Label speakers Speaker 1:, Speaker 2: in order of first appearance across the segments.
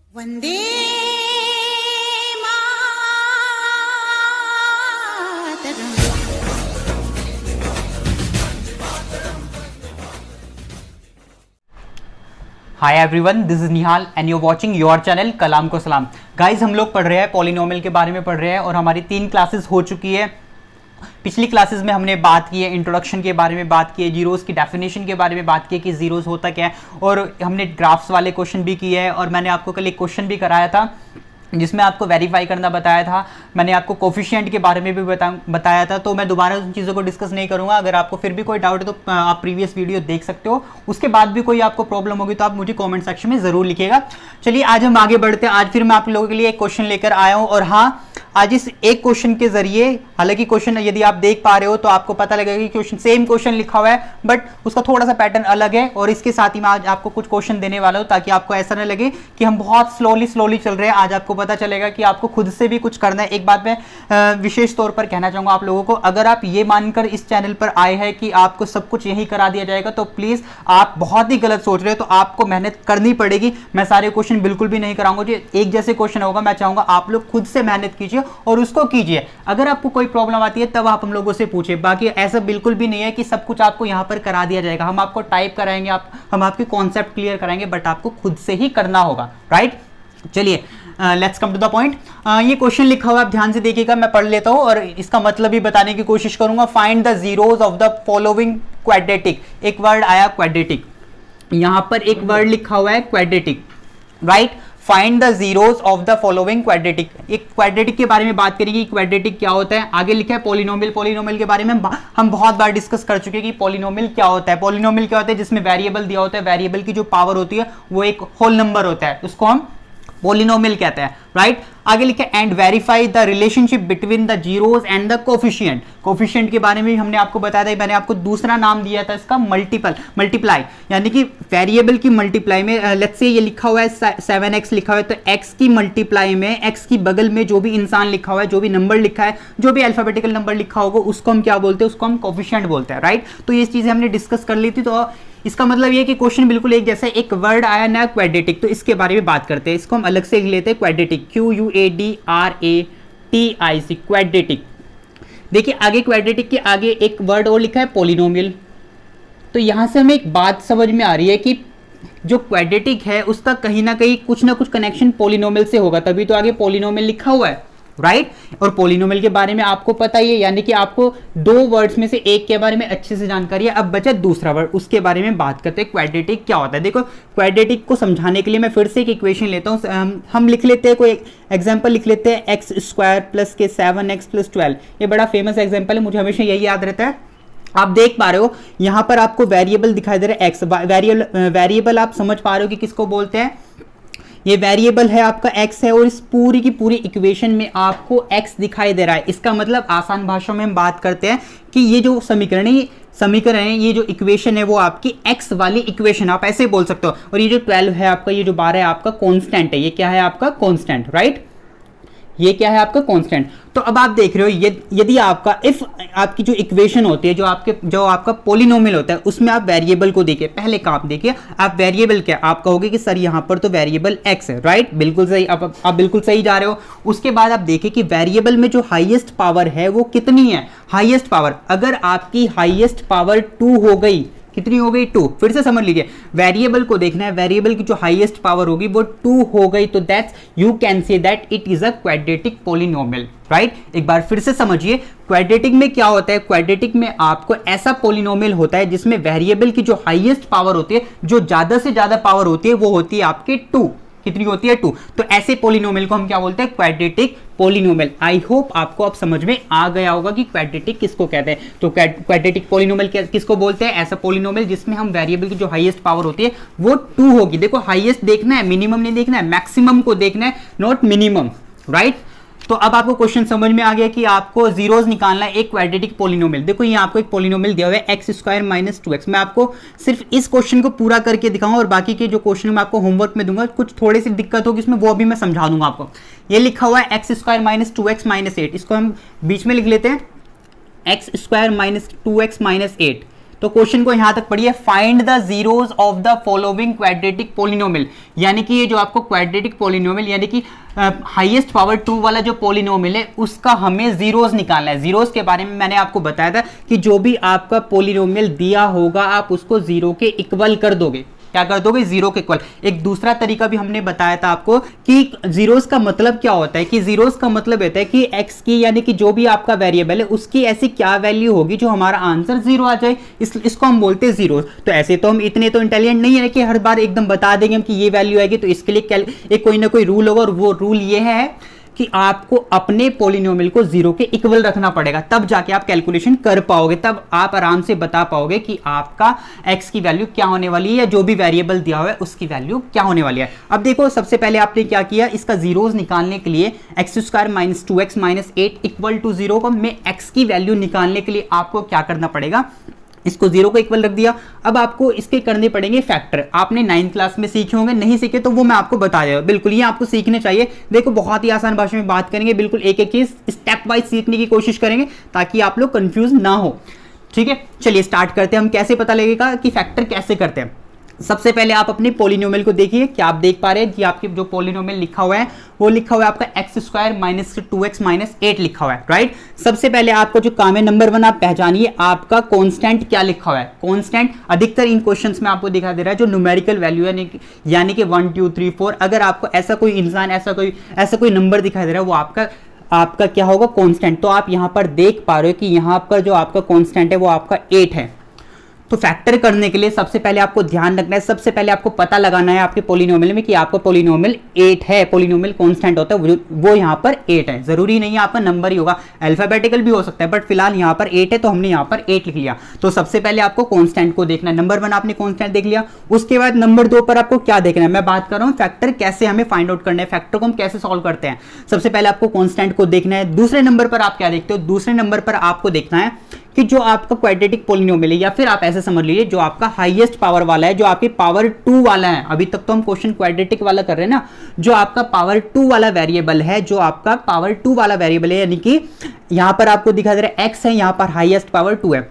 Speaker 1: वंदे मातरम।
Speaker 2: Hi everyone, this is Nihal and you watching your channel Kalam को सलाम। गाइज, हम लोग पढ़ रहे हैं पॉलिनोमियल के बारे में पढ़ रहे हैं और हमारी 3 क्लासेस हो चुकी है। पिछली क्लासेस में हमने बात की है, इंट्रोडक्शन के बारे में बात की है, जीरोस की डेफिनेशन के बारे में बात की है कि जीरोस होता क्या है, और हमने ग्राफ्स वाले क्वेश्चन भी किए हैं। और मैंने आपको कल एक क्वेश्चन भी कराया था जिसमें आपको वेरीफाई करना बताया था। मैंने आपको कोफिशिएंट के बारे में भी बताया था, तो मैं दोबारा उन चीज़ों को डिस्कस नहीं करूंगा। अगर आपको फिर भी कोई डाउट है तो आप प्रीवियस वीडियो देख सकते हो। उसके बाद भी कोई आपको प्रॉब्लम होगी तो आप मुझे कमेंट सेक्शन में ज़रूर लिखिएगा। चलिए आज हम आगे बढ़ते हैं। आज फिर मैं आप लोगों के लिए एक क्वेश्चन लेकर आया हूँ, और हाँ, आज इस एक क्वेश्चन के जरिए, हालांकि क्वेश्चन यदि आप देख पा रहे हो तो आपको पता लगेगा कि क्वेश्चन सेम क्वेश्चन लिखा हुआ है बट उसका थोड़ा सा पैटर्न अलग है। और इसके साथ ही मैं आज आपको कुछ क्वेश्चन देने वाला हूं ताकि आपको ऐसा ना लगे कि हम बहुत स्लोली चल रहे हैं। आज आपको पता चलेगा कि आपको खुद से भी कुछ करना है। एक बात मैं विशेष तौर पर कहना चाहूंगा आप लोगों को, अगर आप ये मानकर इस चैनल पर आए हैं कि आपको सब कुछ यही करा दिया जाएगा तो प्लीज आप बहुत ही गलत सोच रहे हो। तो आपको मेहनत करनी पड़ेगी। मैं सारे क्वेश्चन बिल्कुल भी नहीं कराऊंगा जो एक जैसे क्वेश्चन होगा। मैं चाहूंगा आप लोग खुद से मेहनत कीजिए और उसको कीजिए। अगर आपको कोई प्रॉब्लम आती है तब आप हम लोगों से पूछिए। बाकी ऐसा बिल्कुल भी नहीं है कि सब कुछ आपको यहां पर करा दिया जाएगा। हम आपको टाइप कराएंगे, हम आपके कॉन्सेप्ट क्लियर कराएंगे, बट आपको खुद से ही करना होगा। राइट, चलिए let's come to the point. ये क्वेश्चन लिखा हुआ आप ध्यान से देखिएगा, मैं पढ़ लेता हूं और इसका मतलब भी बताने की कोशिश करूंगा। Find the zeros of the following quadratic. एक वर्ड आया क्वाड्रेटिक, यहां पर एक वर्ड लिखा हुआ है quadratic. Right, find the zeros of the following quadratic. एक क्वाड्रेटिक के बारे में बात करेंगे, क्वाड्रेटिक क्या होता है। आगे लिखा है पॉलिनोमियल। पॉलिनोमियल के बारे में हम बहुत बार डिस्कस कर चुके हैं कि पॉलिनोमियल क्या होता है। पॉलिनोमियल क्या होता है, जिसमें वेरिएबल दिया होता है, वेरिएबल की जो पावर होती है वो एक होल नंबर होता है, उसको हम पॉलिनोमियल कहते हैं। राइट, आगे लिखे and verify the relationship between the zeros and the coefficient. Coefficient के बारे में हमने आपको बताया था, मैंने आपको दूसरा नाम दिया था इसका मल्टीप्लाई, यानी कि वेरिएबल की मल्टीप्लाई में लेट्स से ये लिखा हुआ है 7x लिखा हुआ है, तो x की मल्टीप्लाई में x की बगल में जो भी इंसान लिखा हुआ है, जो भी नंबर लिखा है, जो भी अल्फाबेटिकल नंबर लिखा होगा उसको हम क्या बोलते हैं, उसको हम कोफिशिएंट बोलते हैं। राइट, तो ये चीजें हमने डिस्कस कर ली थी। तो इसका मतलब ये कि क्वेश्चन बिल्कुल एक जैसा। एक वर्ड आया नया क्वाड्रेटिक, तो इसके बारे में बात करते हैं। इसको हम अलग से लेते हैं क्वाड्रेटिक, QUADRATIC, क्वाड्रेटिक। देखिए आगे क्वाड्रेटिक के आगे एक वर्ड और लिखा है पॉलिनोमियल। तो यहां से हमें एक बात समझ में आ रही है कि जो क्वाड्रेटिक है उसका कहीं ना कहीं कुछ ना कुछ कनेक्शन पॉलिनोमियल से होगा, तभी तो आगे पॉलिनोमियल लिखा हुआ है। राइट, और पॉलिनोमियल के बारे में आपको पता ही है, यानी कि आपको 2 वर्ड्स में से एक के बारे में अच्छे से जानकारी है। अब बचा दूसरा वर्ड, उसके बारे में बात करते हैं क्वाड्रेटिक क्या होता है। देखो क्वाड्रेटिक को समझाने के लिए मैं फिर से एक इक्वेशन लेता हूं। हम लिख लेते हैं, कोई एग्जांपल लिख लेते हैं, x² प्लस के 7x प्लस 12। ये बड़ा फेमस एग्जांपल है, मुझे हमेशा यही याद रहता है। आप देख पा रहे हो यहां पर आपको वेरिएबल दिखाई दे रहा है x। वेरिएबल आप समझ पा रहे हो कि किसको बोलते हैं, ये वेरिएबल है आपका x है, और इस पूरी की पूरी इक्वेशन में आपको x दिखाई दे रहा है। इसका मतलब आसान भाषा में हम बात करते हैं कि ये जो समीकरण है, ये जो इक्वेशन है वो आपकी x वाली इक्वेशन, आप ऐसे बोल सकते हो। और ये जो 12 है आपका, ये जो 12 है आपका कांस्टेंट है। ये क्या है आपका कांस्टेंट। राइट, ये क्या है आपका कांस्टेंट। तो अब आप देख रहे हो यदि आपका इफ आपकी जो इक्वेशन होती है, जो आपका पॉलिनोमियल होता है, उसमें आप वेरिएबल को देखिए। पहले काम देखिए, आप वेरिएबल क्या, आप कहोगे कि सर यहां पर तो वेरिएबल x है। राइट, बिल्कुल सही, आप बिल्कुल सही जा रहे हो। उसके बाद आप देखिए कि वेरिएबल में जो हाईएस्ट पावर है वो कितनी है। हाईएस्ट पावर, अगर आपकी हाईएस्ट पावर 2 हो गई, कितनी हो गई 2, फिर से समझ लीजिए, वेरिएबल को देखना है, वेरिएबल की जो हाईएस्ट पावर होगी वो 2 हो गई, तो that's you can say that it is a quadratic polynomial. Right, एक बार फिर से समझिए क्वाड्रेटिक में क्या होता है। क्वाड्रेटिक में आपको ऐसा पॉलिनोमियल होता है जिसमें वेरिएबल की जो हाईएस्ट पावर होती है, जो ज्यादा से ज्यादा पावर होती है, वो होती है आपके 2। कितनी होती है 2। तो ऐसे पॉलिनोमियल को हम क्या बोलते हैं, क्वाड्रेटिक पॉलिनोमियल। आई होप आपको अब समझ में आ गया होगा कि क्वाड्रेटिक किसको कहते हैं। तो क्वाड्रेटिक पॉलिनोमियल किसको बोलते हैं, ऐसा पॉलिनोमियल जिसमें हम वेरिएबल की जो हाईएस्ट पावर होती है वो 2 होगी। देखो हाईएस्ट देखना है, मिनिमम नहीं देखना है, मैक्सिमम को देखना है, नॉट मिनिमम। राइट, तो अब आपको क्वेश्चन समझ में आ गया कि आपको जीरोस निकालना है एक क्वाड्रेटिक पॉलिनोमियल। देखो ये आपको एक पॉलिनोमियल दिया हुआ है x² माइनस 2x। मैं आपको सिर्फ इस क्वेश्चन को पूरा करके दिखाऊंगा और बाकी के जो क्वेश्चन मैं आपको होमवर्क में दूंगा, कुछ थोड़ी सी दिक्कत होगी इसमें, वो अभी मैं समझा दूंगा आपको। ये लिखा हुआ है x² माइनस 2x माइनस 8, इसको हम बीच में लिख लेते हैं x² माइनस 2x माइनस 8। तो क्वेश्चन को यहां तक पढ़िए, find the zeros of the following quadratic polynomial, यानी कि ये जो आपको क्वाड्रेटिक पॉलिनोमियल यानी कि हाईएस्ट पावर 2 वाला जो पॉलिनोमियल है उसका हमें जीरोस निकालना है। जीरोस के बारे में मैंने आपको बताया था कि जो भी आपका पॉलिनोमियल दिया होगा आप उसको जीरो के इक्वल कर दोगे। क्या कर दोगे? जीरो के इक्वल। एक दूसरा तरीका भी हमने बताया था आपको कि जीरोस का मतलब क्या होता है, कि जीरोस का मतलब होता है कि एक्स की यानी कि जो भी आपका वेरिएबल है उसकी ऐसी क्या वैल्यू होगी जो हमारा आंसर जीरो आ जाए, इसको हम बोलते हैं जीरोस। तो ऐसे तो हम इतने तो इंटेलिजेंट नहीं है कि हर बार एकदम बता देंगे हम कि ये वैल्यू आएगी, तो इसके लिए एक कोई ना कोई रूल होगा, और वो रूल ये है कि आपको अपने पॉलिनोमियल को जीरो के इक्वल रखना पड़ेगा, तब जाके आप कैलकुलेशन कर पाओगे, तब आप आराम से बता पाओगे कि आपका x की वैल्यू क्या होने वाली है या जो भी वेरिएबल दिया हुआ है उसकी वैल्यू क्या होने वाली है। अब देखो, सबसे पहले आपने क्या किया, इसका जीरोस निकालने के लिए x² - 2x - 8 = 0 में x की वैल्यू निकालने के लिए आपको क्या करना पड़ेगा, इसको जीरो को इक्वल रख दिया। अब आपको इसके करने पड़ेंगे फैक्टर। आपने 9th क्लास में सीखे होंगे, नहीं सीखे तो वो मैं आपको बता दूंगा, बिल्कुल ये आपको सीखने चाहिए। देखो बहुत ही आसान भाषा में बात करेंगे, बिल्कुल एक एक चीज स्टेप वाइज सीखने की कोशिश करेंगे ताकि आप लोग कंफ्यूज ना हो। ठीक है, चलिए स्टार्ट करते हैं। हम कैसे पता लगेगा कि फैक्टर कैसे करते हैं। सबसे पहले आप अपने पॉलिनोमियल को देखिए, क्या आप देख पा रहे हैं कि आपके जो पॉलिनोमियल लिखा हुआ है वो लिखा हुआ है आपका x² - 2x - 8 लिखा हुआ है, राइट। सबसे पहले आपको जो काम है नंबर 1 आप पहचानिए आपका कांस्टेंट क्या लिखा हुआ है। कांस्टेंट अधिकतर इन क्वेश्चंस में आपको दिखा दे रहा है जो न्यूमेरिकल वैल्यू है, यानी कि 1 2 3 4। अगर आपको ऐसा कोई इंसान ऐसा कोई नंबर दिखाई दे रहा है वो आपका क्या होगा, कांस्टेंट। तो आप यहां पर देख पा रहे हो कि यहां पर जो आपका कांस्टेंट है वो आपका 8 है। तो फैक्टर करने के लिए सबसे पहले आपको ध्यान रखना है, सबसे पहले आपको पता लगाना है आपके पॉलिनोमियल में कि आपका पॉलिनोमियल 8 है। पॉलिनोमियल कांस्टेंट होता है वो यहाँ पर 8 है, जरूरी नहीं है आपका नंबर ही होगा, अल्फाबेटिकल भी हो सकता है, बट फिलहाल यहाँ पर 8 है तो हमने यहाँ पर 8 लिख लिया। तो सबसे पहले आपको कांस्टेंट को देखना है। नंबर 1 आपने कांस्टेंट देख लिया। उसके बाद नंबर 2 पर आपको क्या देखना है, मैं बात कर रहा हूँ फैक्टर कैसे हमें फाइंड आउट करना है, फैक्टर को हम कैसे सॉल्व करते हैं। सबसे पहले आपको कांस्टेंट को देखना है। दूसरे नंबर पर आप क्या देखते हो, दूसरे नंबर पर आपको देखना है कि जो आपका क्वाड्रेटिक पॉलिनोमियल है, या फिर आप ऐसे समझ लीजिए जो आपका हाईएस्ट पावर वाला है, जो आपकी पावर 2 वाला है। अभी तक तो हम क्वेश्चन क्वाड्रेटिक वाला कर रहे हैं ना, जो आपका पावर 2 वाला वेरिएबल है, जो आपका पावर 2 वाला वेरिएबल है, यानी कि यहां पर आपको दिखा दे रहा है x है, यहां पर हाईएस्ट पावर 2 है।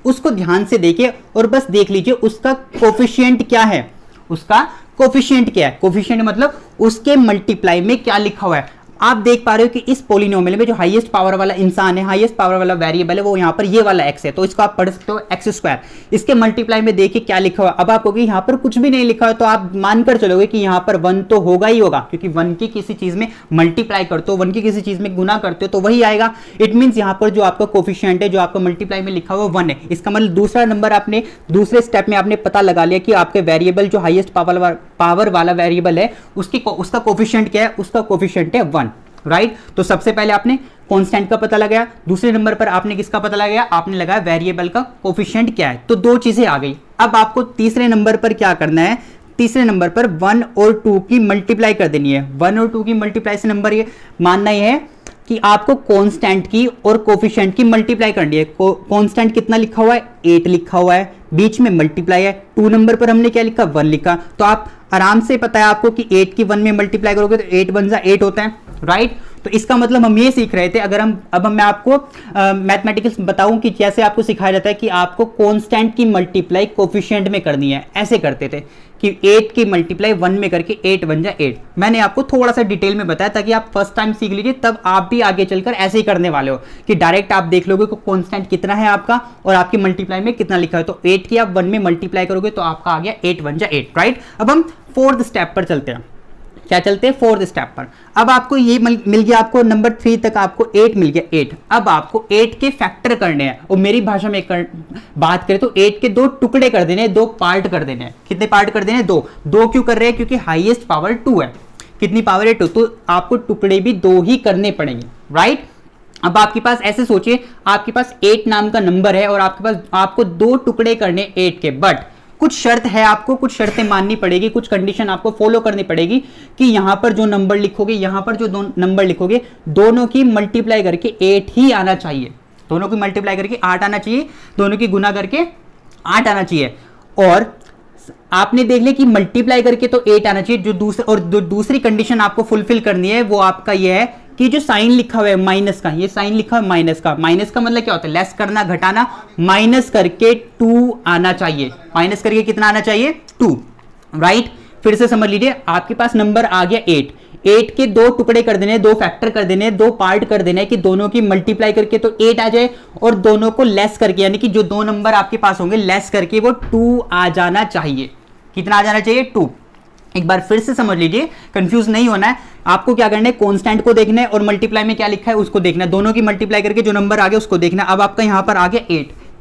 Speaker 2: उसको ध्यान से देखिए और बस देख लीजिए उसका कोफिशिएंट क्या है, उसका कोफिशिएंट क्या है। कोफिशिएंट मतलब उसके मल्टीप्लाई में क्या लिखा हुआ है। आप देख पा रहे हो कि इस पॉलिनोमियल में जो हाईएस्ट पावर वाला इंसान है, हाईएस्ट पावर वाला वेरिएबल है, वो यहाँ पर ये वाला x है, तो इसको आप पढ़ सकते हो x²। इसके मल्टीप्लाई में देखिए क्या लिखा हुआ है। अब आप कहोगे यहाँ पर कुछ भी नहीं लिखा है, तो आप मानकर चलोगे कि यहाँ पर 1 तो होगा ही होगा, क्योंकि 1 की किसी चीज में मल्टीप्लाई करते हो, 1 की किसी चीज में गुना करते हो तो वही आएगा। इट मीन्स यहाँ पर जो आपका कोफिशिएंट है, जो आपका मल्टीप्लाई में लिखा हुआ 1 है। इसका मतलब दूसरा नंबर आपने दूसरे स्टेप में आपने पता लगा लिया कि आपके वेरिएबल जो हाईएस्ट पावर वाला वेरिएबल है उसका कोफिशिएंट क्या है, उसका कोफिशिएंट है 1, राइट। तो सबसे पहले आपने कांस्टेंट का पता लगाया। दूसरे नंबर पर आपने किसका पता लगाया, आपने लगाया वेरिएबल का कोफिशिएंट क्या है। तो 2 चीजें आ गई। अब आपको तीसरे नंबर पर क्या करना है, तीसरे नंबर पर 1 और 2 की मल्टीप्लाई कर देनी है। 1 और 2 की मल्टीप्लाई से नंबर ये मानना ही है कि आपको कांस्टेंट की और कोफिशिएंट की मल्टीप्लाई करनी है। कांस्टेंट कितना लिखा हुआ है, 8 लिखा हुआ है, बीच में मल्टीप्लाई है। 2 नंबर पर हमने क्या लिखा, 1 लिखा। तो आप आराम से पता है आपको कि 8 की 1 में मल्टीप्लाई करोगे तो 8 1 जा 8 होता है, राइट। तो इसका मतलब हम ये सीख रहे थे, अब मैं आपको मैथमेटिक्स बताऊं कि जैसे आपको सिखाया जाता है कि आपको कांस्टेंट की मल्टीप्लाई कोफिशिएंट में करनी है, ऐसे करते थे कि 8 की मल्टीप्लाई 1 में करके 8 1 जा 8। मैंने आपको थोड़ा सा डिटेल में बताया ताकि आप फर्स्ट टाइम सीख लीजिए, तब आप भी आगे चलकर ऐसे ही करने वाले हो कि डायरेक्ट आप देख लोगे कि कांस्टेंट कितना है आपका और आपकी मल्टीप्लाई में कितना लिखा है। तो 8 की आप 1 में मल्टीप्लाई करोगे तो आपका आ गया 8 1 जा 8, राइट। अब हम 4th स्टेप पर चलते हैं। क्या चलते हैं, 4th स्टेप पर। अब आपको ये मिल गया, आपको नंबर 3 तक आपको 8 मिल गया, 8। अब आपको 8 के फैक्टर करने हैं, और मेरी भाषा में बात करें तो 8 के 2 टुकड़े कर देने हैं, 2 पार्ट कर देने हैं। कितने पार्ट कर देने हैं, 2 क्यों कर रहे हैं, क्योंकि हाईएस्ट पावर 2 है। कितनी पावर है, 2, तो आपको टुकड़े भी 2 ही करने पड़ेंगे, राइट। अब आपके पास ऐसे सोचिए, आपके पास 8 नाम का नंबर है और आपको 2 टुकड़े करने 8 के, बट कुछ शर्त है, आपको कुछ शर्तें माननी पड़ेगी, कुछ कंडीशन आपको फॉलो करनी पड़ेगी कि यहां पर जो नंबर लिखोगे, यहां पर जो नंबर लिखोगे, दोनों की मल्टीप्लाई करके 8 ही आना चाहिए। दोनों की मल्टीप्लाई करके 8 आना चाहिए, दोनों की गुना करके 8 आना चाहिए। और आपने देख लिया कि मल्टीप्लाई करके तो 8 आना चाहिए। जो दूसरी कंडीशन आपको फुलफिल करनी है वो आपका ये है कि जो साइन लिखा हुआ है माइनस का, ये साइन लिखा हुआ है माइनस का, माइनस का मतलब क्या होता है, लेस करना, घटाना, माइनस करके 2 आना चाहिए, माइनस करके कितना आना चाहिए 2, राइट। फिर से समझ लीजिए, आपके पास नंबर आ गया 8, 8 के 2 टुकड़े कर देने, 2 फैक्टर कर देने, 2 पार्ट कर देने कि दोनों की मल्टीप्लाई करके तो 8 आ जाए, और दोनों को लेस करके, यानी कि जो 2 नंबर आपके पास होंगे लेस करके वो 2 आ जाना चाहिए। कितना आ जाना चाहिए 2। एक बार फिर से समझ लीजिए, कंफ्यूज नहीं होना है। आपको क्या करना है, कांस्टेंट को देखना है और मल्टीप्लाई में क्या लिखा है उसको देखना है, दोनों की मल्टीप्लाई करके जो नंबर आ गया उसको देखना है। अब आपका यहां पर आ गया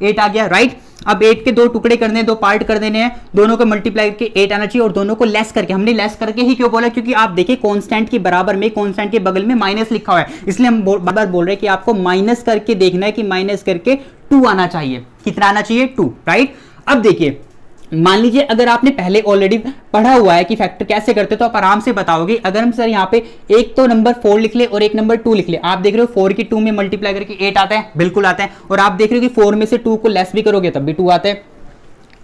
Speaker 2: 8 आ गया, राइट। अब 8 के 2 टुकड़े करने हैं, 2 पार्ट कर देने हैं, दोनों को मल्टीप्लाई करके 8 आना चाहिए, और दोनों को लेस करके, हमने लेस करके ही क्यों बोला, क्योंकि आप देखिए कांस्टेंट के बराबर में, कांस्टेंट के बगल में माइनस लिखा हुआ है, इसलिए हम बार बार बोल रहे हैं कि आपको माइनस करके देखना है कि माइनस करके 2 आना चाहिए। कितना आना चाहिए 2, राइट। अब देखिए, मान लीजिए अगर आपने पहले ऑलरेडी पढ़ा हुआ है कि फैक्टर कैसे करते तो आप आराम से बताओगे। अगर हम सर यहाँ पे एक तो नंबर 4 लिख ले और एक नंबर 2 लिख ले, आप देख रहे हो 4 की 2 में मल्टीप्लाई करके 8 आता है, बिल्कुल आता है, और आप देख रहे हो कि 4 में से 2 को लेस भी करोगे तब भी 2 आता है।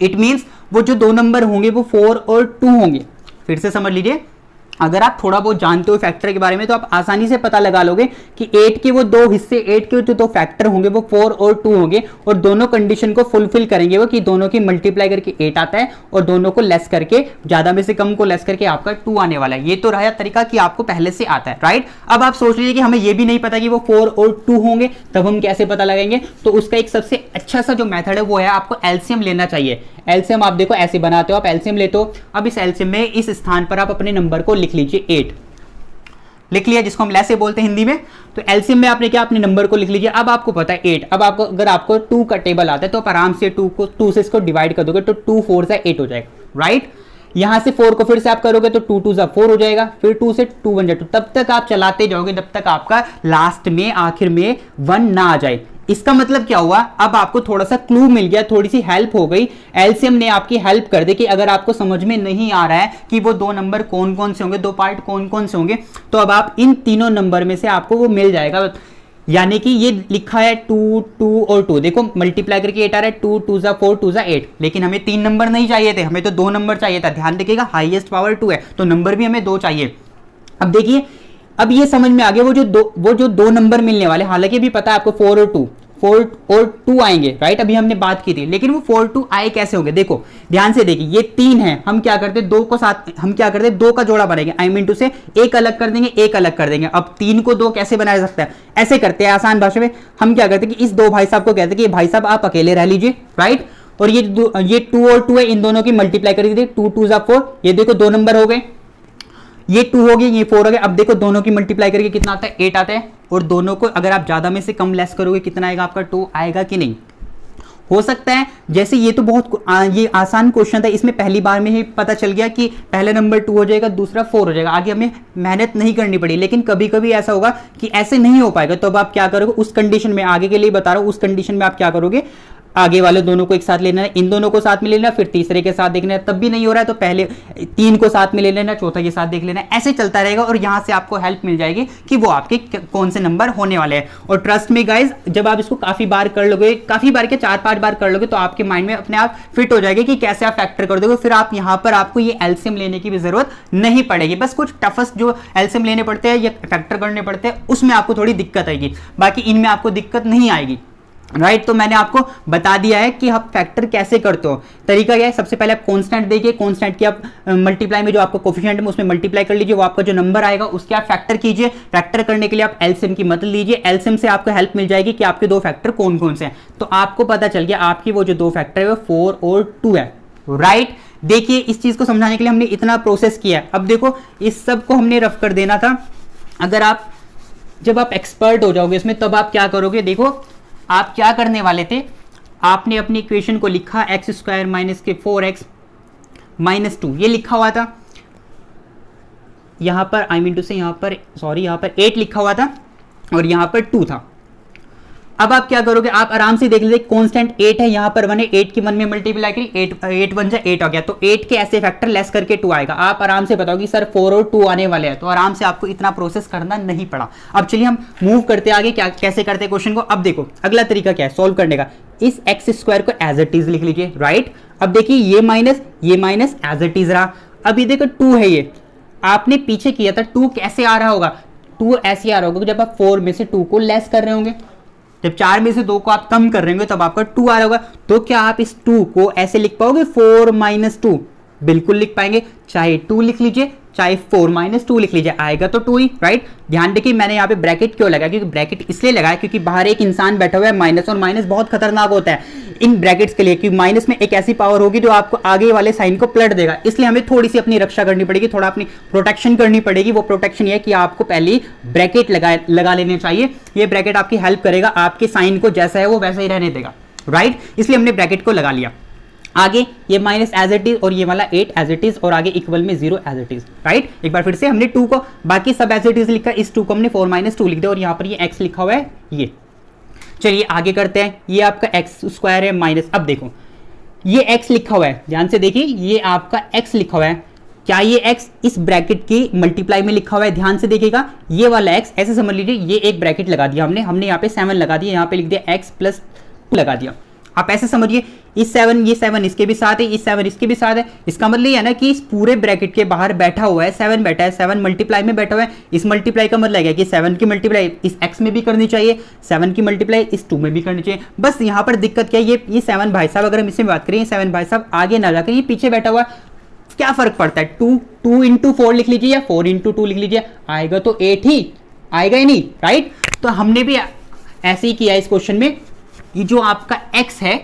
Speaker 2: इट मीन्स वो जो 2 नंबर होंगे वो 4 और 2 होंगे। फिर से समझ लीजिए, अगर आप थोड़ा बहुत जानते हो फैक्टर के बारे में तो आप आसानी से पता लगा लोगे कि 8 के वो 2 हिस्से, 8 के जो 2 फैक्टर होंगे वो 4 और 2 होंगे, और दोनों कंडीशन को फुलफिल करेंगे वो कि दोनों की मल्टीप्लाई करके 8 आता है और दोनों को लेस करके, ज्यादा में से कम को लेस करके आपका 2 आने वाला है। ये तो रहा तरीका कि आपको पहले से आता है, राइट। अब आप सोच लीजिए कि हमें ये भी नहीं पता कि वो 4 और 2 होंगे, तब हम कैसे पता लगाएंगे। तो उसका एक सबसे अच्छा सा जो मेथड है वो है आपको एलसीएम लेना चाहिए। एलसीएम आप देखो ऐसे बनाते हो, आप एलसीएम लेते हो। अब इस एलसीएम में इस स्थान पर आप अपने नंबर को लिख लीजिए, 8 लिख लिया, जिसको हम लेसे बोलते हैं हिंदी में। तो एलसीएम में आपने क्या, अपने नंबर को लिख लीजिए। अब आपको पता है 8, अब आपको अगर आपको 2 का टेबल आता है तो आप आराम से 2 से इसको डिवाइड कर दोगे तो 2 4 से 8 हो जाएगा, राइट। यहां से 4 को फिर से आप करोगे तो 2 2 से 4 हो जाएगा, फिर 2 से 2 बन जाए, तब तक आप चलाते जाओगे जब तक आपका लास्ट में, आखिर में 1 ना आ जाए। इसका मतलब क्या हुआ, अब आपको थोड़ा सा क्लू मिल गया, थोड़ी सी हेल्प हो गई, एलसीएम ने आपकी हेल्प कर दी कि अगर आपको समझ में नहीं आ रहा है कि वो 2 नंबर कौन कौन से होंगे, 2 पार्ट कौन कौन से होंगे, तो अब आप इन तीनों नंबर में से आपको वो मिल जाएगा। यानी कि ये लिखा है 2 2 और 2, देखो मल्टीप्लाई करके 8 आ रहा है, 2 2 जा 4 2 जा 8, लेकिन हमें 3 नंबर नहीं चाहिए थे, हमें तो 2 नंबर चाहिए था। ध्यान रखिएगा, हाईएस्ट पावर 2 है तो नंबर भी हमें 2 चाहिए। अब देखिए, अब ये समझ में आ गया, वो जो 2 नंबर मिलने वाले, हालांकि अभी पता है आपको 4 और 2 आएंगे, राइट। अभी हमने बात की थी, लेकिन वो 4 2 आए कैसे होंगे, देखो ध्यान से देखिए, ये 3 है, हम क्या करते हैं 2 को साथ, हम क्या करते हैं 2 का जोड़ा बनाएंगे, आई मीन टू से एक अलग कर देंगे, एक अलग कर देंगे। अब 3 को 2 कैसे बनाया सकता है, ऐसे करते हैं आसान भाषा में, हम क्या करते हैं कि इस 2 भाई साहब को कहते हैं कि भाई साहब आप अकेले रह लीजिए, राइट। और ये 2 और 2 है, इन दोनों की मल्टीप्लाई कर दीजिए, 2 2 जा 4, ये देखो 2 नंबर हो गए, ये 2 हो गए, ये 4 हो गए। अब देखो दोनों की मल्टीप्लाई करके कितना आता है, 8 आता है, और दोनों को अगर आप ज्यादा में से कम लेस करोगे कितना आएगा आपका, 2 आएगा कि नहीं। हो सकता है जैसे ये तो बहुत ये आसान क्वेश्चन था, इसमें पहली बार में ही पता चल गया कि पहला नंबर 2 हो जाएगा, दूसरा 4 हो जाएगा, आगे हमें मेहनत नहीं करनी पड़ी। लेकिन कभी कभी ऐसा होगा कि ऐसे नहीं हो पाएगा, तो अब आप क्या करोगे उस कंडीशन में, आगे के लिए बता रहा हूं, उस कंडीशन में आप क्या करोगे, आगे वाले दोनों को एक साथ लेना है, इन दोनों को साथ में लेना, फिर तीसरे के साथ देखना है, तब भी नहीं हो रहा है तो पहले 3 को साथ में ले लेना, चौथा के साथ देख लेना, ऐसे चलता रहेगा, और यहां से आपको हेल्प मिल जाएगी कि वो आपके कौन से नंबर होने वाले हैं। और ट्रस्ट में गाइज, जब आप इसको काफी बार कर लोगे, काफी बार के 4-5 बार कर लोगे, तो आपके माइंड में अपने आप फिट हो जाएगा कि कैसे आप फैक्टर कर दोगे। फिर आप यहां पर आपको ये एलसीएम लेने की भी जरूरत नहीं पड़ेगी। बस कुछ टफेस्ट जो एलसीएम लेने पड़ते हैं या फैक्टर करने पड़ते हैं उसमें आपको थोड़ी दिक्कत आएगी, बाकी इनमें आपको दिक्कत नहीं आएगी, राइट। तो मैंने आपको बता दिया है कि आप फैक्टर कैसे करते हो। तरीका क्या है, सबसे पहले आप कांस्टेंट देखिए, कांस्टेंट की आप मल्टीप्लाई में जो आपको कोफिशिएंट है उसमें मल्टीप्लाई कर लीजिए, वो आपका जो नंबर आएगा उसके आप फैक्टर कीजिए। फैक्टर करने के लिए आप एलसीएम की मदद लीजिए, एलसीएम से आपको हेल्प मिल जाएगी कि आपके 2 फैक्टर कौन कौन से हैं। तो आपको पता चल गया आपकी वो जो 2 फैक्टर है वो 4 और 2 है, राइट। देखिए, इस चीज को समझाने के लिए हमने इतना प्रोसेस किया। अब देखो, इस सब को हमने रफ कर देना था। अगर आप, जब आप एक्सपर्ट हो जाओगे इसमें, तब आप क्या करोगे, देखो आप क्या करने वाले थे, आपने अपनी इक्वेशन को लिखा x² माइनस के 4x माइनस 2, ये लिखा हुआ था यहां पर, आई मीन टू से यहां पर, सॉरी यहां पर 8 लिखा हुआ था और यहां पर 2 था। अब आप क्या करोगे, आप आराम से देख लीजिए, कांस्टेंट 8 है, यहां पर 1 है, 8 की 1 में मल्टीप्लाई करी, 8 1 जा 8 आ गया, तो 8 के ऐसे फैक्टर लेस करके 2 आएगा। आप आराम से बताओगे सर 4 और 2 आने वाले हैं, तो आराम से आपको इतना प्रोसेस करना नहीं पड़ा। अब चलिए हम मूव करते आगे, क्या कैसे करते हैं क्वेश्चन को। अब देखो अगला तरीका क्या है सॉल्व करने का, इस x² को एज इट इज लिख लीजिए, राइट। अब देखिए ये माइनस एज इट इज रहा। अब ये देखो 2 है, ये आपने पीछे किया था, 2 कैसे आ रहा होगा, 2 ऐसे आ रहा होगा जब आप 4 में से 2 को लेस कर रहे होंगे, जब 4 में से 2 को आप कम कर रहे होंगे तब आपका 2 आ रहा होगा। तो क्या आप इस 2 को ऐसे लिख पाओगे 4 - 2? बिल्कुल लिख पाएंगे, चाहे 2 लिख लीजिए चाहे 4 - 2 लिख लीजिए, आएगा तो 2 ही, राइट। ध्यान देखिए मैंने यहाँ पे ब्रैकेट क्यों लगाया, क्योंकि ब्रैकेट इसलिए लगाया क्योंकि बाहर एक इंसान बैठा हुआ है माइनस, और माइनस बहुत खतरनाक होता है इन ब्रैकेट्स के लिए, क्योंकि माइनस में एक ऐसी पावर होगी जो आपको आगे वाले साइन को पलट देगा। इसलिए हमें थोड़ी सी अपनी रक्षा करनी पड़ेगी, थोड़ा अपनी प्रोटेक्शन करनी पड़ेगी। वो प्रोटेक्शन ये है कि आपको पहले ब्रैकेट लगा लेने चाहिए। ये ब्रैकेट आपकी हेल्प करेगा, आपके साइन को जैसा है वो वैसा ही रहने देगा, राइट। इसलिए हमने ब्रैकेट को लगा लिया। आगे ये माइनस एज इट इज और ये वाला 8 एज इट इज, और आगे इक्वल में 0 एज इट इज, राइट। एक बार फिर से हमने 2 को बाकी सब एज इट इज लिखा, इस 2 को हमने 4 - 2 लिख दिया, और यहाँ पर ये x लिखा हुआ है ये। चलिए आगे करते हैं, ये आपका x² है माइनस, अब देखो ये x लिखा हुआ है, ध्यान से देखिए ये आपका x लिखा हुआ है। क्या ये x इस ब्रैकेट की मल्टीप्लाई में लिखा हुआ है? ध्यान से देखिएगा, ये वाला x ऐसे समझ लीजिए, ये एक ब्रैकेट लगा दिया हमने यहाँ पे 7 लगा दिया, यहाँ पे लिख दिया x + 2 लगा दिया। आप ऐसे समझिए इस 7 ये 7 इसके भी साथ है, इस 7 इसके भी साथ है। इसका मतलब ये है ना कि इस पूरे ब्रैकेट के बाहर बैठा हुआ है 7 बैठा है, 7 मल्टीप्लाई में बैठा हुआ है। इस मल्टीप्लाई का मतलब है कि 7 की मल्टीप्लाई इस x में भी करनी चाहिए, 7 की मल्टीप्लाई इस 2 में भी करनी चाहिए। बस यहाँ पर दिक्कत क्या है, ये 7 भाई साहब, अगर हम इसमें बात करें 7 भाई साहब आगे ना जाकर ये पीछे बैठा हुआ है, क्या फर्क पड़ता है? 2 × 4 लिख लीजिए या 4 × 2 लिख लीजिए, आएगा तो 8 ही, आएगा ही नहीं, राइट। तो हमने भी ऐसे ही किया इस क्वेश्चन में। ये जो आपका x है,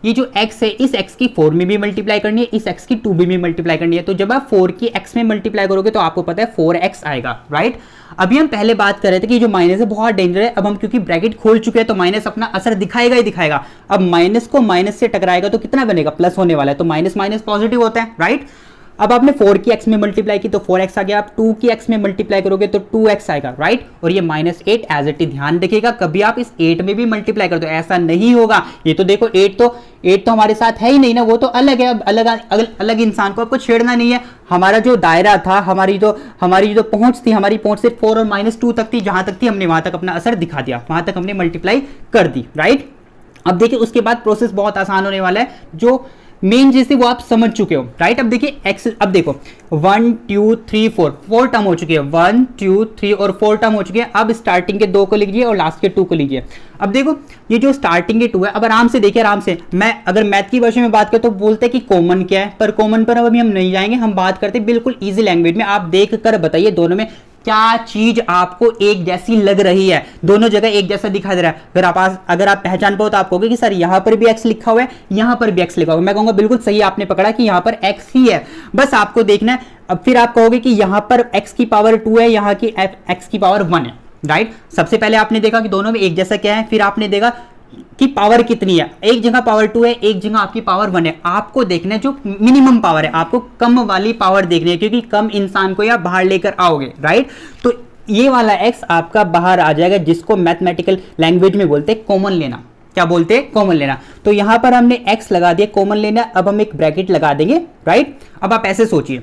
Speaker 2: ये जो x है, इस x की 4 में भी मल्टीप्लाई करनी है, इस x की 2 में भी मल्टीप्लाई करनी है। तो जब आप 4 की x में मल्टीप्लाई करोगे तो आपको पता है 4x आएगा, राइट। अभी हम पहले बात कर रहे थे कि जो माइनस है बहुत डेंजर है। अब हम क्योंकि ब्रैकेट खोल चुके हैं तो माइनस अपना असर दिखाएगा ही दिखाएगा। अब माइनस को माइनस से टकराएगा तो कितना बनेगा? प्लस होने वाला है, तो माइनस माइनस पॉजिटिव होता है, राइट। अब आपने 4 की x में मल्टीप्लाई की तो 4x आ गया, आप 2 की x में मल्टीप्लाई करोगे तो 2x आएगा, राइट। और ये -8 एज इट इज, ध्यान देखिएगा कभी आप इस 8 में भी मल्टीप्लाई कर दो, ऐसा नहीं होगा। ये तो देखो 8 तो हमारे साथ है ही नहीं ना, वो तो अलग है। अब अलग इंसान को आपको छेड़ना नहीं है। हमारा जो दायरा था, हमारी जो पहुंच थी, हमारी पहुंच सिर्फ 4 और -2 तक थी, जहां तक थी हमने वहां तक अपना असर दिखा दिया, वहां तक हमने मल्टीप्लाई कर दी, राइट। अब देखिए उसके बाद प्रोसेस बहुत आसान होने वाला है, जो मेन चीज थी वो आप समझ चुके हो, राइट। अब देखिए x, अब देखो 1 2 3 4 टर्म हो चुकी है, 1 2 3 और 4 टर्म हो चुकी है। अब स्टार्टिंग के 2 को लीजिए और लास्ट के 2 को लीजिए। अब देखो ये जो स्टार्टिंग के 2 है, अब आराम से देखिए, आराम से। मैं अगर मैथ की भाषा में बात करें तो बोलते हैं कि कॉमन क्या है, पर कॉमन पर अभी हम नहीं जाएंगे, हम बात करते हैं बिल्कुल ईजी लैंग्वेज में। आप देख कर बताइए दोनों में क्या चीज आपको एक जैसी लग रही है, दोनों जगह एक जैसा दिखाई दे रहा है। अगर आप पहचान पाओ तो आप कहोगे कि सर यहाँ पर भी x लिखा हुआ है, यहाँ पर भी x लिखा हुआ है। मैं कहूंगा बिल्कुल सही आपने पकड़ा कि यहाँ पर x ही है, बस आपको देखना है। अब फिर आप कहोगे कि यहाँ पर x की पावर 2 है, यहाँ की x की पावर 1 है, राइट। सबसे पहले आपने देखा कि दोनों में एक जैसा क्या है, फिर आपने देखा कि पावर कितनी है। एक जगह पावर 2 है, एक जगह आपकी पावर 1 है। आपको देखना है जो मिनिमम पावर है, आपको कम वाली पावर देखनी है, क्योंकि कम इंसान को या बाहर लेकर आओगे, राइट। तो ये वाला x आपका बाहर आ जाएगा, जिसको मैथमेटिकल लैंग्वेज में बोलते हैं कॉमन लेना। क्या बोलते हैं? कॉमन लेना। तो यहां पर हमने x लगा दिया, कॉमन लेना। अब हम एक ब्रैकेट लगा देंगे, राइट। अब आप ऐसे सोचिए,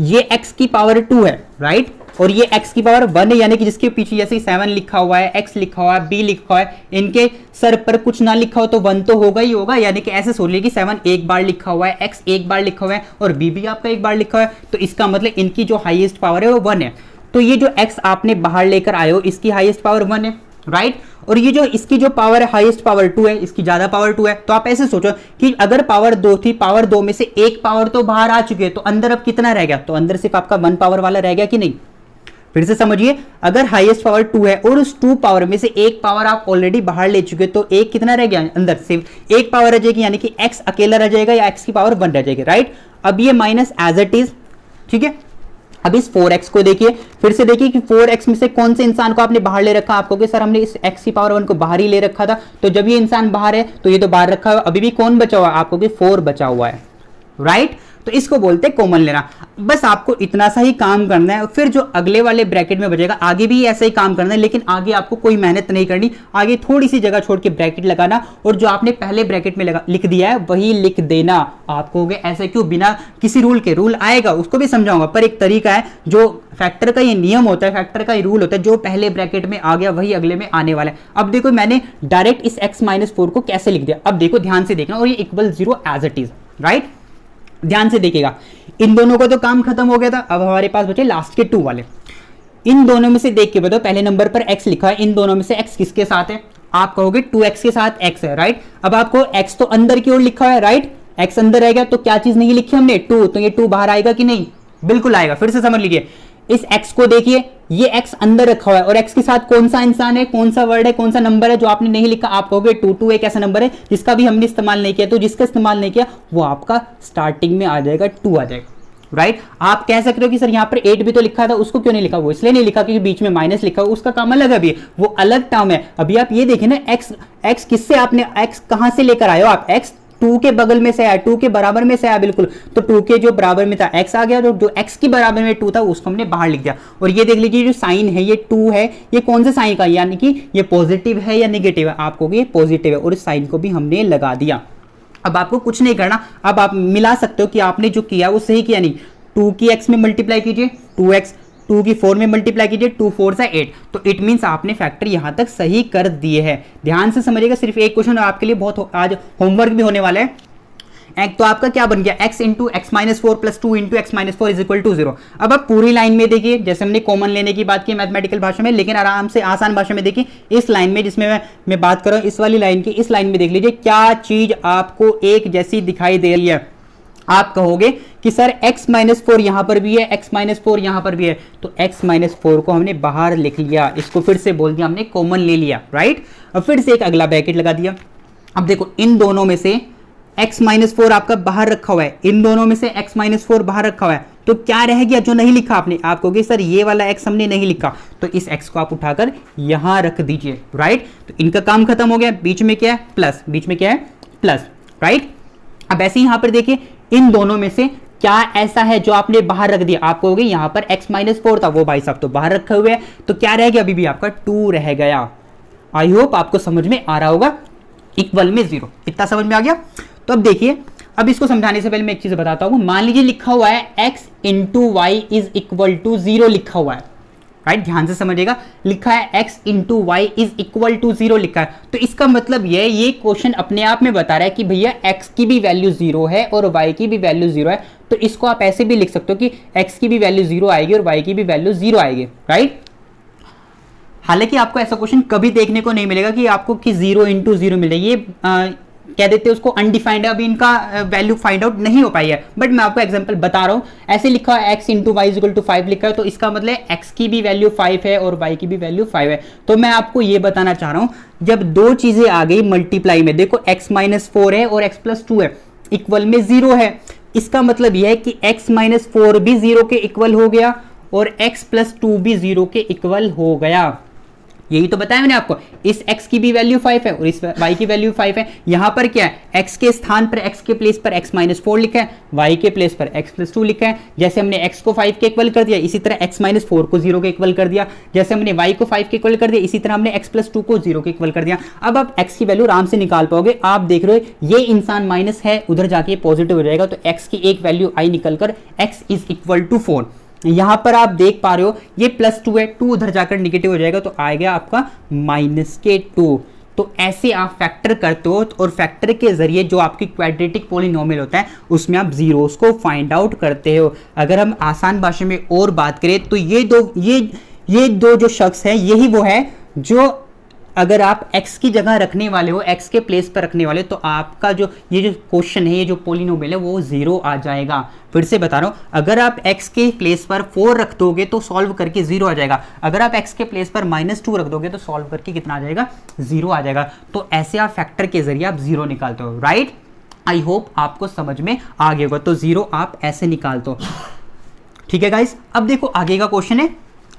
Speaker 2: ये x की पावर 2 है, राइट, और ये x की पावर 1 है, यानी कि जिसके पीछे जैसे 7 लिखा हुआ है, x लिखा हुआ है, b लिखा हुआ है, इनके सर पर कुछ ना लिखा हो तो 1 तो होगा ही होगा। यानी कि ऐसे सोच लीजिए कि 7 एक बार लिखा हुआ है, x एक बार लिखा हुआ है और b भी आपका एक बार लिखा हुआ है, तो इसका मतलब इनकी जो हाईएस्ट पावर है वो 1 है। तो ये जो x आपने बाहर लेकर आए हो, इसकी हाईएस्ट पावर 1 है, राइट। और ये जो इसकी जो पावर है हाईएस्ट पावर 2 है, इसकी ज्यादा पावर 2 है। तो आप ऐसे सोचो कि अगर पावर 2 थी, पावर 2 में से एक पावर तो बाहर आ चुकी है, तो अंदर अब कितना रह गया? तो अंदर सिर्फ आपका 1 पावर वाला रह गया कि नहीं? फिर से समझिए, अगर हाईएस्ट पावर 2 है और उस 2 पावर में से एक पावर आप ऑलरेडी बाहर ले चुके, तो एक कितना रह गया? अंदर सिर्फ एक पावर रह जाएगी, यानी कि x अकेला रह जाएगा या x की पावर 1 रह जाएगी, राइट। अब ये माइनस एज इट इज, ठीक है। अब इस 4x को देखिए, फिर से देखिए कि 4x में से कौन से इंसान को आपने बाहर ले रखा। आपको कि सर हमने इस x की पावर 1 को बाहर ही ले रखा था, तो जब ये इंसान बाहर है तो ये तो बाहर रखा हुआ, अभी भी कौन बचा हुआ है? आपको कि 4 बचा हुआ है, राइट। तो इसको बोलते हैं कॉमन लेना। बस आपको इतना सा ही काम करना है, फिर जो अगले वाले ब्रैकेट में बचेगा आगे भी ऐसा ही काम करना है, लेकिन आगे आपको कोई मेहनत नहीं करनी। आगे थोड़ी सी जगह छोड़ के ब्रैकेट लगाना, और जो आपने पहले ब्रैकेट में लिख दिया है वही लिख देना। आप कहोगे ऐसे क्यों, बिना किसी रूल के? रूल आएगा, उसको भी समझाऊंगा, पर एक तरीका है, जो फैक्टर का ये नियम होता है, फैक्टर का ये रूल होता है, जो पहले ब्रैकेट में आ गया वही अगले में आने वाला है। अब देखो मैंने डायरेक्ट इस x-4 को कैसे लिख दिया। अब देखो ध्यान से देखना, और ये equal 0 as it is, right. ध्यान से देखिएगा, इन दोनों को तो काम खत्म हो गया था। अब हमारे पास बचे लास्ट के 2 वाले। इन दोनों में से देख के बताओ, पहले नंबर पर x लिखा है, इन दोनों में से x किसके साथ है? आप कहोगे 2x के साथ x है, राइट। अब आपको x तो अंदर की ओर लिखा है, राइट, x अंदर आएगा तो क्या चीज नहीं लिखी हमने? 2, तो ये 2 बाहर आएगा कि नहीं? बिल्कुल आएगा। फिर से समझ लीजिए, इस x को देखिए, ये x अंदर रखा हुआ है और x के साथ कौन सा इंसान है, कौन सा वर्ड है, कौन सा नंबर है जो आपने नहीं लिखा? आप कहोगे 2, 2 एक ऐसा नंबर है जिसका भी हमने इस्तेमाल नहीं किया, तो जिसका इस्तेमाल नहीं किया वो आपका स्टार्टिंग में आ जाएगा 2 आ जाएगा, राइट। आप कह सकते हो कि सर यहाँ पर 8 भी तो लिखा था, उसको क्यों नहीं लिखा? वो इसलिए नहीं लिखा क्योंकि बीच में माइनस लिखा हुआ, उसका काम अलग है, अभी वो अलग टर्म है। अभी आप ये देखिए ना, x किससे आपने x कहां से लेकर आए हो आप? x 2 के बगल में से आया, 2 के बराबर में से आया, बिल्कुल। तो 2 के जो बराबर में था x आ गया, जो x के बराबर में 2 था उसको हमने बाहर लिख दिया। और ये देख लीजिए जो साइन है ये 2 है, ये कौन सा साइन का, यानी कि ये पॉजिटिव है या नेगेटिव है? आपको ये पॉजिटिव है और इस साइन को भी हमने लगा दिया। अब आपको कुछ नहीं करना, अब आप मिला सकते हो कि आपने जो किया वो सही किया नहीं। 2 की x में मल्टीप्लाई कीजिए 2x, 2 की 4 में मल्टीप्लाई कीजिए 2 4 से 8, तो इट मींस आपने फैक्टर यहां तक सही कर दिए हैं। ध्यान से समझिएगा, सिर्फ एक क्वेश्चन आपके लिए बहुत आज होमवर्क भी होने वाला है। एक तो आपका क्या बन गया, x into x minus 4 plus 2 into x minus 4 is equal to 0। अब आप पूरी लाइन में देखिए, जैसे हमने कॉमन लेने की बात की मैथमेटिकल भाषा में, लेकिन आराम से आसान भाषा में देखिए, इस लाइन में जिसमें मैं बात कर रहा हूं, इस वाली लाइन की, इस लाइन में देख लीजिए क्या चीज आपको एक जैसी दिखाई दे रही है। आप कहोगे कि सर x माइनस 4 यहां पर भी है, x माइनस 4 यहां पर भी है, तो x माइनस 4 को हमने बाहर लिख लिया, इसको फिर से बोल दिया हमने कॉमन ले लिया, राइट। अब फिर से एक अगला ब्रैकेट लगा दिया। अब देखो इन दोनों में से x माइनस 4 आपका बाहर रखा हुआ है, इन दोनों में से x माइनस 4 बाहर रखा हुआ है, तो क्या रह गया जो नहीं लिखा आपने? आप कहोगे सर ये वाला x हमने नहीं लिखा, तो इस x को आप उठाकर यहां रख दीजिए, राइट। तो इनका काम खत्म हो गया। बीच में क्या है? प्लस, बीच में क्या है? Plus, right. अब ऐसे यहां पर देखिए, इन दोनों में से क्या ऐसा है जो आपने बाहर रख दिया? आप कहोगे यहां पर x माइनस 4 था, वो भाई साहब तो बाहर रखे हुए हैं, तो क्या रह गया? अभी भी आपका 2 रह गया। आई होप आपको समझ में आ रहा होगा। इक्वल में 0, इतना समझ में आ गया। तो अब देखिए, अब इसको समझाने से पहले मैं एक चीज बताता हूं। मान लीजिए लिखा हुआ है x into y is equal to 0 लिखा हुआ है, राइट। ध्यान से समझिएगा, लिखा है x into y is equal to 0 लिखा है, तो इसका मतलब ये क्वेश्चन अपने आप में बता रहा है कि भैया x की भी वैल्यू 0 है और y की भी वैल्यू 0 है। तो इसको आप ऐसे भी लिख सकते हो कि x की भी वैल्यू 0 आएगी और y की भी वैल्यू 0 आएगी, राइट। हालांकि आपको ऐसा क्वेश्चन कभी देखने को नहीं मिलेगा कि आपको कि 0 इंटू 0 मिले, ये कह देते हैं उसको अनडिफाइंड है, अभी इनका वैल्यू फाइंड आउट नहीं हो पाई है, बट मैं आपको एग्जांपल बता रहा हूं। ऐसे लिखा है x into y equal to 5 लिखा है, तो इसका मतलब x की भी वैल्यू 5 है और y की भी वैल्यू 5 है। तो मैं आपको ये बताना चाह रहा हूं, जब दो चीजें आ गई मल्टीप्लाई में, देखो x माइनस 4 है और x प्लस 2 है, इक्वल में 0 है, इसका मतलब यह है कि x माइनस 4 भी 0 के इक्वल हो गया और x प्लस 2 भी 0 के इक्वल हो गया। यही तो बताया मैंने आपको, इस x की भी वैल्यू 5 है और इस y की वैल्यू 5 है। यहां पर क्या है, x के स्थान पर x के प्लेस पर x माइनस 4 लिखा है, y के प्लेस पर x प्लस 2 लिखा है। जैसे हमने x को 5 के इक्वल कर दिया, इसी तरह x माइनस 4 को 0 के इक्वल कर दिया। जैसे हमने y को 5 के इक्वल कर दिया, इसी तरह हमने x प्लस 2 को 0 के इक्वल कर दिया। अब आप x की वैल्यू आराम से निकाल पाओगे। आप देख रहे हो ये इंसान माइनस है, उधर जाके पॉजिटिव हो जाएगा, तो x की एक वैल्यू i निकलकर x इज इक्वल टू 4। यहां पर आप देख पा रहे हो ये प्लस 2 है, 2 उधर जाकर निगेटिव हो जाएगा, तो आएगा आपका माइनस के 2। तो ऐसे आप फैक्टर करते हो और फैक्टर के जरिए जो आपकी क्वाड्रेटिक पॉलिनोमियल होता है उसमें आप जीरोस को फाइंड आउट करते हो। अगर हम आसान भाषा में और बात करें तो ये दो जो शख्स है, यही वो है जो अगर आप x की जगह रखने वाले हो, x के प्लेस पर रखने वाले हो, तो आपका जो ये जो क्वेश्चन है, ये जो पॉलिनोमियल है वो 0 आ जाएगा। फिर से बता रहा हूं, अगर आप x के प्लेस पर 4 रख दोगे तो सॉल्व करके 0 आ जाएगा। अगर आप x के प्लेस पर -2 रख दोगे तो सॉल्व करके कितना आ जाएगा? 0 आ जाएगा। तो ऐसे आप फैक्टर के जरिए आप 0 निकालते हो, राइट। आई होप आपको समझ में आ गया होगा। तो 0 आप ऐसे निकालते हो, ठीक है गाइस। अब देखो आगे का क्वेश्चन है,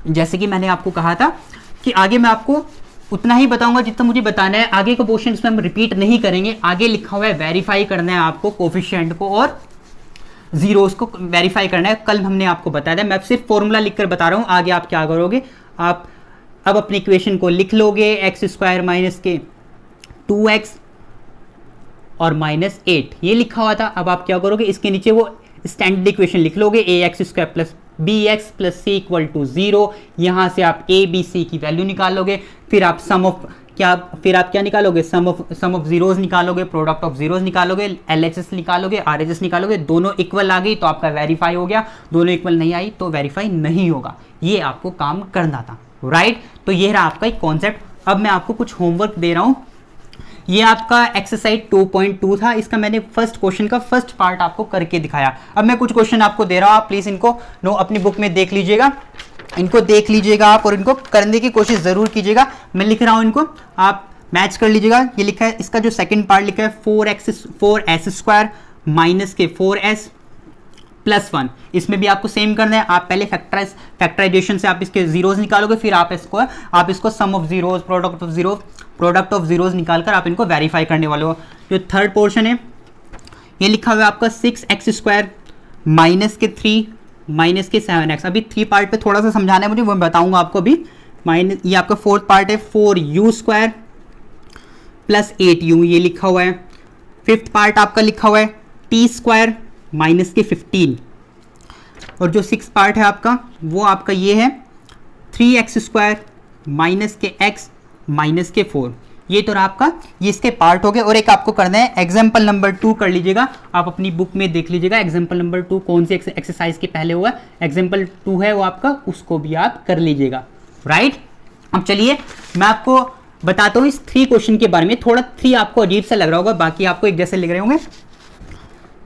Speaker 2: जैसे कि मैंने आपको कहा था कि आगे मैं आपको उतना ही बताऊंगा जितना मुझे बताना है। आगे का क्वेश्चन इसमें हम रिपीट नहीं करेंगे। आगे लिखा हुआ है वेरीफाई करना है आपको कोफिशिएंट को और जीरोस को वेरीफाई करना है। कल हमने आपको बताया था, मैं सिर्फ फॉर्मूला लिखकर बता रहा हूं। आगे आप क्या करोगे, आप अब अपनी इक्वेशन को लिख लोगे, एक्स स्क्वायर माइनस के 2x और -8 ये लिखा हुआ था। अब आप क्या करोगे, इसके नीचे वो स्टैंडर्ड इक्वेशन लिख लोगे, ax square plus bx plus c equal to 0। यहां से आप a b c की वैल्यू निकाल लोगे, फिर आप सम ऑफ क्या फिर आप क्या निकालोगे, सम ऑफ जीरोज निकालोगे, प्रोडक्ट ऑफ जीरोज निकालोगे, LHS निकालोगे, RHS निकालोगे, दोनों इक्वल आ गई तो आपका वेरीफाई हो गया, दोनों इक्वल नहीं आई तो वेरीफाई नहीं होगा। ये आपको काम करना था, राइट। तो ये रहा आपका एक कॉन्सेप्ट। अब मैं आपको कुछ होमवर्क दे रहा हूं। ये आपका एक्सरसाइज 2.2 था, इसका मैंने फर्स्ट क्वेश्चन का फर्स्ट पार्ट आपको करके दिखाया। अब मैं कुछ क्वेश्चन आपको दे रहा हूं, आप प्लीज इनको अपनी बुक में देख लीजिएगा, इनको देख लीजिएगा आप और इनको करने की कोशिश जरूर कीजिएगा। मैं लिख रहा हूं, इनको आप मैच कर लीजिएगा। ये लिखा है, इसका जो सेकंड पार्ट लिखा है 4s स्क्वायर माइनस के 4s प्लस 1, इसमें भी आपको सेम करना है। आप पहले फैक्टराइजेशन से आप इसके जीरोज निकालोगे, फिर आप इसको sum of zeros, product of zeros निकालकर आप इनको वेरीफाई करने वाले हो। जो थर्ड पोर्शन है ये लिखा हुआ है आपका 6x स्क्वायर माइनस के 3 माइनस के 7x। अभी 3 पार्ट पे थोड़ा सा समझाना है मुझे, वो मैं बताऊंगा आपको अभी। माइनस ये आपका फोर्थ पार्ट है 4u स्क्वायर प्लस 8u, ये लिखा हुआ है। फिफ्थ पार्ट आपका लिखा हुआ है t स्क्वायर माइनस के 15, और जो सिक्स पार्ट है आपका वो आपका ये है 3x स्क्वायर माइनस के x माइनस के 4। ये तो आपका ये इसके पार्ट हो गए। और एक आपको करना है एग्जाम्पल नंबर 2 कर लीजिएगा, आप अपनी बुक में देख लीजिएगा एग्जाम्पल नंबर 2 कौन सी एक्सरसाइज के पहले हुआ, एग्जाम्पल 2 है वो आपका, उसको भी आप कर लीजिएगा, राइट। अब चलिए मैं आपको बताता हूँ इस 3 क्वेश्चन के बारे में। थोड़ा 3 आपको अजीब सा लग रहा होगा, बाकी आपको एक जैसे लग रहे होंगे।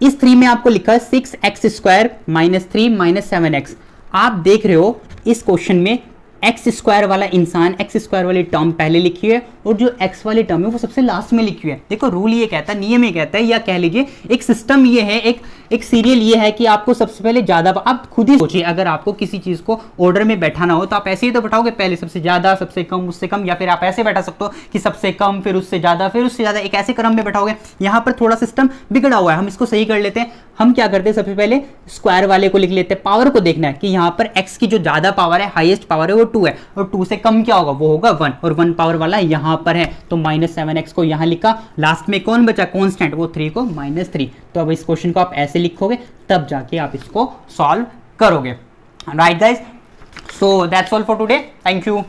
Speaker 2: इस 3 में आपको लिखा है 6x square minus 3 minus 7x। आप देख रहे हो इस क्वेश्चन में एक्स स्क्वायर वाला इंसान, एक्स स्क्वायर वाली टर्म पहले लिखी है और जो एक्स वाली टर्म है वो सबसे लास्ट में लिखी है। देखो रूल ये कहता है, नियम ये कहता है, या कह लीजिए एक सिस्टम ये है, एक सीरियल ये है कि आपको सबसे पहले ज्यादा, आप खुद ही सोचिए अगर आपको किसी चीज को ऑर्डर में बैठाना हो तो आप ऐसे ही तो बैठाओगे, पहले सबसे ज्यादा, सबसे कम, उससे कम, या फिर आप ऐसे बैठा सकते हो कि सबसे कम फिर उससे ज्यादा, फिर उससे ज्यादा, एक ऐसे क्रम में बैठाओगे। यहाँ पर थोड़ा सिस्टम बिगड़ा हुआ है, हम इसको सही कर लेते हैं। हम क्या करते हैं, सबसे पहले स्क्वायर वाले को लिख लेते हैं, पावर को देखना है कि यहाँ पर x की जो ज्यादा पावर है, हाईएस्ट पावर है वो 2 है, और 2 से कम क्या होगा, वो होगा 1, और 1 पावर वाला यहाँ पर है तो माइनस 7x को यहाँ लिखा, लास्ट में कौन बचा, कॉन्स्टेंट, वो 3 को माइनस 3। तो अब इस क्वेश्चन को आप ऐसे लिखोगे तब जाके आप इसको सॉल्व करोगे, right guys. So that's all for today, thank you.